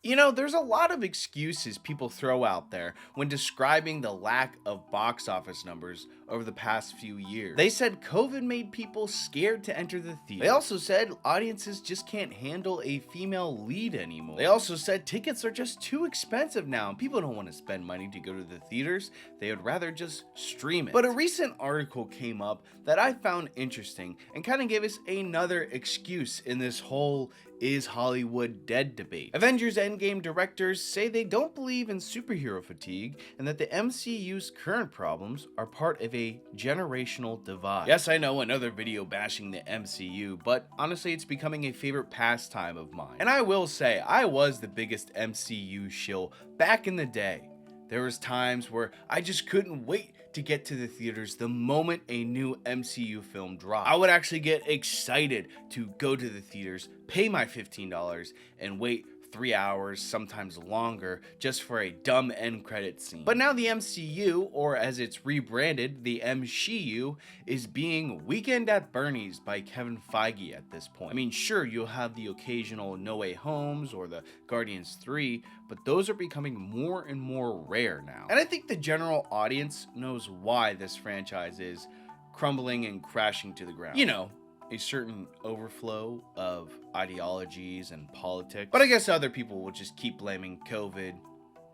You know, there's a lot of excuses people throw out there when describing the lack of box office numbers over the past few years. They said COVID made people scared to enter the theater. They also said audiences just can't handle a female lead anymore. They also said tickets are just too expensive now and people don't want to spend money to go to the theaters. They would rather just stream it. But a recent article came up that I found interesting and kind of gave us another excuse in this whole "is Hollywood dead" debate. Avengers Endgame directors say they don't believe in superhero fatigue and that the MCU's current problems are part of a generational divide. Yes, I know, another video bashing the MCU, but honestly it's becoming a favorite pastime of mine. And I will say, I was the biggest MCU shill back in the day. There was times where I just couldn't wait to get to the theaters the moment a new MCU film dropped. I would actually get excited to go to the theaters, pay my $15, and wait 3 hours, sometimes longer, just for a dumb end credit scene. But now the MCU, or as it's rebranded, the MCU, is being Weekend at Bernie's by Kevin Feige at this point. I mean, sure, you'll have the occasional No Way Homes or the Guardians 3, but those are becoming more and more rare now. And I think the general audience knows why this franchise is crumbling and crashing to the ground. You know, a certain overflow of ideologies and politics. But I guess other people will just keep blaming COVID,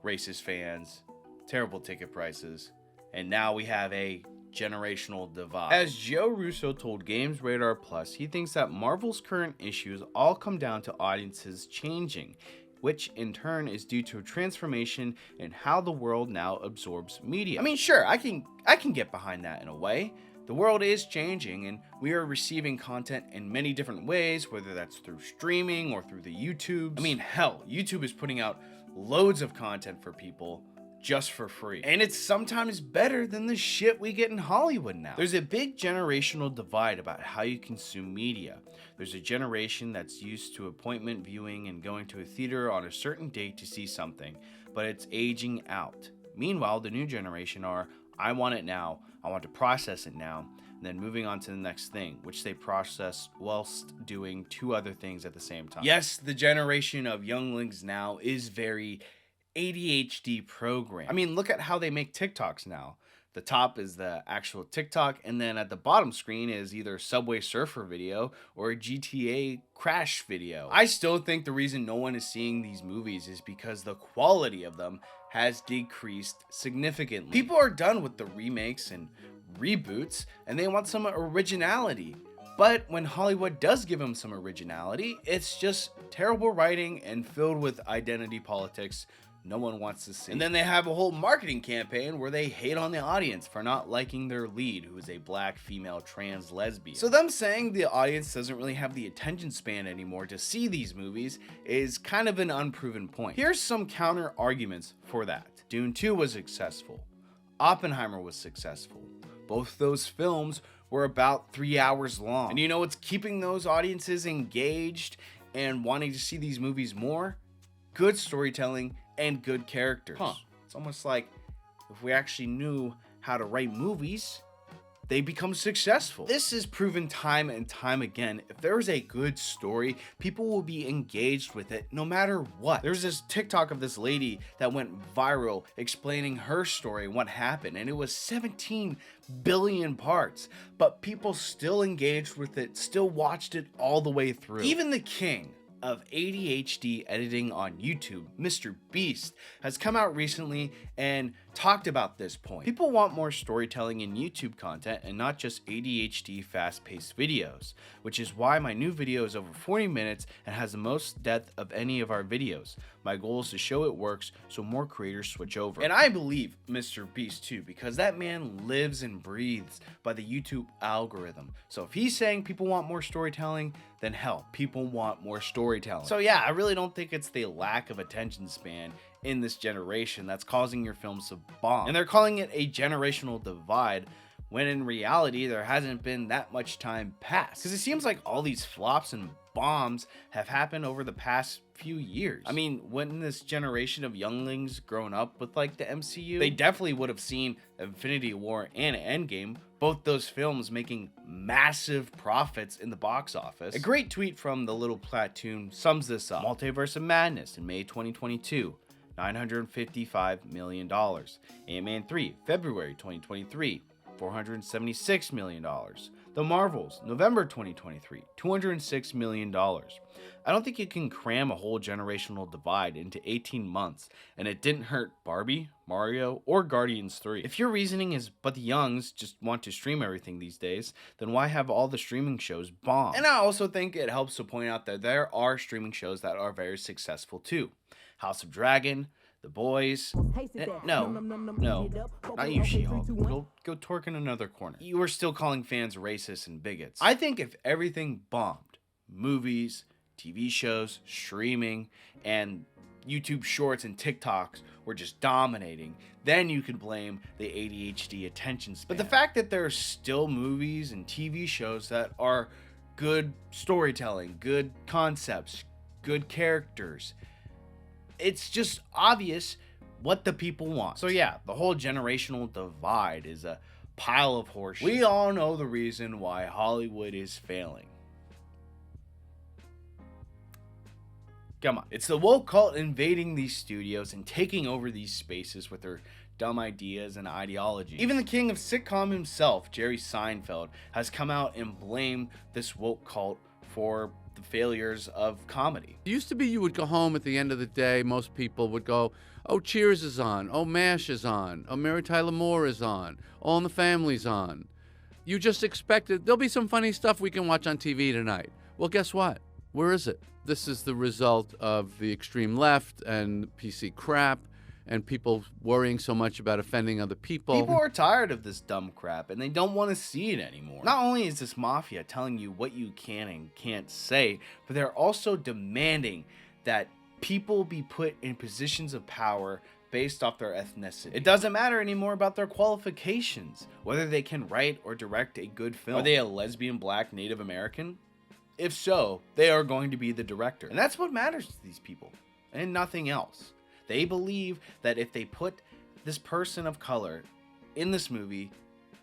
racist fans, terrible ticket prices, and now we have a generational divide. As Joe Russo told Games Radar Plus, he thinks that Marvel's current issues all come down to audiences changing, which in turn is due to a transformation in how the world now absorbs media. I mean, sure, I can get behind that in a way. The world is changing and we are receiving content in many different ways, whether that's through streaming or through the YouTube. I mean, hell, YouTube is putting out loads of content for people just for free. And it's sometimes better than the shit we get in Hollywood now. There's a big generational divide about how you consume media. There's a generation that's used to appointment viewing and going to a theater on a certain date to see something, but it's aging out. Meanwhile, the new generation are, I want it now, I want to process it now, and then moving on to the next thing, which they process whilst doing two other things at the same time. Yes, the generation of younglings now is very ADHD programmed. I mean, look at how they make TikToks now. The top is the actual TikTok, and then at the bottom screen is either Subway Surfer video or a GTA Crash video. I still think the reason no one is seeing these movies is because the quality of them has decreased significantly. People are done with the remakes and reboots, and they want some originality. But when Hollywood does give them some originality, it's just terrible writing and filled with identity politics no one wants to see. And then they have a whole marketing campaign where they hate on the audience for not liking their lead, who is a black female trans lesbian. So them saying the audience doesn't really have the attention span anymore to see these movies is kind of an unproven point. Here's some counter arguments for that. Dune 2 was successful. Oppenheimer was successful. Both those films were about 3 hours long. And you know what's keeping those audiences engaged and wanting to see these movies more? Good storytelling and good characters. It's almost like if we actually knew how to write movies, they become successful. This is proven time and time again. If there is a good story, people will be engaged with it no matter what. There's this TikTok of this lady that went viral explaining her story and what happened, and it was 17 billion parts, but people still engaged with it, still watched it all the way through. Even the king of ADHD editing on YouTube, Mr. Beast, has come out recently and talked about this point. People want more storytelling in YouTube content and not just ADHD fast-paced videos, which is why my new video is over 40 minutes and has the most depth of any of our videos. My goal is to show it works so more creators switch over. And I believe Mr. Beast too, because that man lives and breathes by the YouTube algorithm. So if he's saying people want more storytelling, then hell, people want more storytelling. So yeah, I really don't think it's the lack of attention span in this generation that's causing your films to bomb. And they're calling it a generational divide, when in reality there hasn't been that much time passed. Because it seems like all these flops and bombs have happened over the past few years. I mean, when this generation of younglings grown up with like the MCU, they definitely would have seen Infinity War and Endgame, both those films making massive profits in the box office. A great tweet from the Little Platoon sums this up. Multiverse of Madness in May 2022, $955 million. Ant-Man 3, February 2023, $476 million. The Marvels, November 2023, $206 million. I don't think you can cram a whole generational divide into 18 months, and it didn't hurt Barbie, Mario, or Guardians 3. If your reasoning is, but the youngs just want to stream everything these days, then why have all the streaming shows bomb? And I also think it helps to point out that there are streaming shows that are very successful too. House of Dragon, The Boys. No, not you, She-Hulk. Go twerk in another corner. You are still calling fans racist and bigots. I think if everything bombed, movies, TV shows, streaming, and YouTube shorts and TikToks were just dominating, then you could blame the ADHD attention span. But the fact that there are still movies and TV shows that are good storytelling, good concepts, good characters, it's just obvious what the people want. So yeah, the whole generational divide is a pile of horseshit. We all know the reason why Hollywood is failing. Come on. It's the woke cult invading these studios and taking over these spaces with their dumb ideas and ideology. Even the king of sitcom himself, Jerry Seinfeld, has come out and blamed this woke cult for the failures of comedy. It used to be you would go home at the end of the day, most people would go, oh, Cheers is on, oh, MASH is on, oh, Mary Tyler Moore is on, All in the Family's on. You just expected, there'll be some funny stuff we can watch on TV tonight. Well, guess what? Where is it? This is the result of the extreme left and PC crap and people worrying so much about offending other people. People are tired of this dumb crap and they don't want to see it anymore. Not only is this mafia telling you what you can and can't say, but they're also demanding that people be put in positions of power based off their ethnicity. It doesn't matter anymore about their qualifications, whether they can write or direct a good film. Are they a lesbian, black, Native American? If so, they are going to be the director. And that's what matters to these people, and nothing else. They believe that if they put this person of color in this movie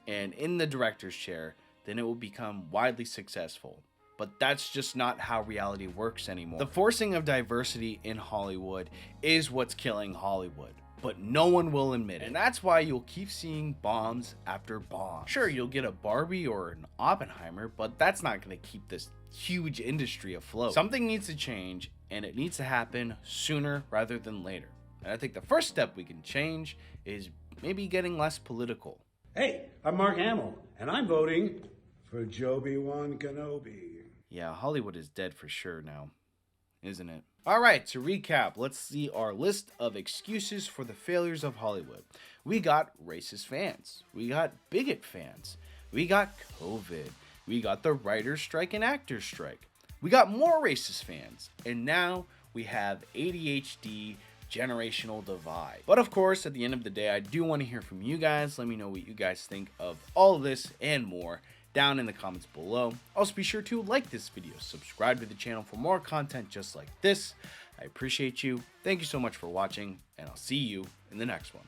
and in the director's chair, then it will become widely successful. But that's just not how reality works anymore. The forcing of diversity in Hollywood is what's killing Hollywood, but no one will admit it. And that's why you'll keep seeing bombs after bombs. Sure, you'll get a Barbie or an Oppenheimer, but that's not going to keep this huge industry afloat. Something needs to change, and it needs to happen sooner rather than later. And I think the first step we can change is maybe getting less political. Hey, I'm Mark Hamill, and I'm voting for Joby-Wan Kenobi. Yeah, Hollywood is dead for sure now, isn't it? Alright, to recap, let's see our list of excuses for the failures of Hollywood. We got racist fans. We got bigot fans. We got COVID. We got the writer's strike and actor's strike. We got more racist fans. And now we have ADHD, generational divide. But of course, at the end of the day, I do want to hear from you guys. Let me know what you guys think of all of this and more down in the comments below. Also, be sure to like this video, subscribe to the channel for more content just like this. I appreciate you. Thank you so much for watching, and I'll see you in the next one.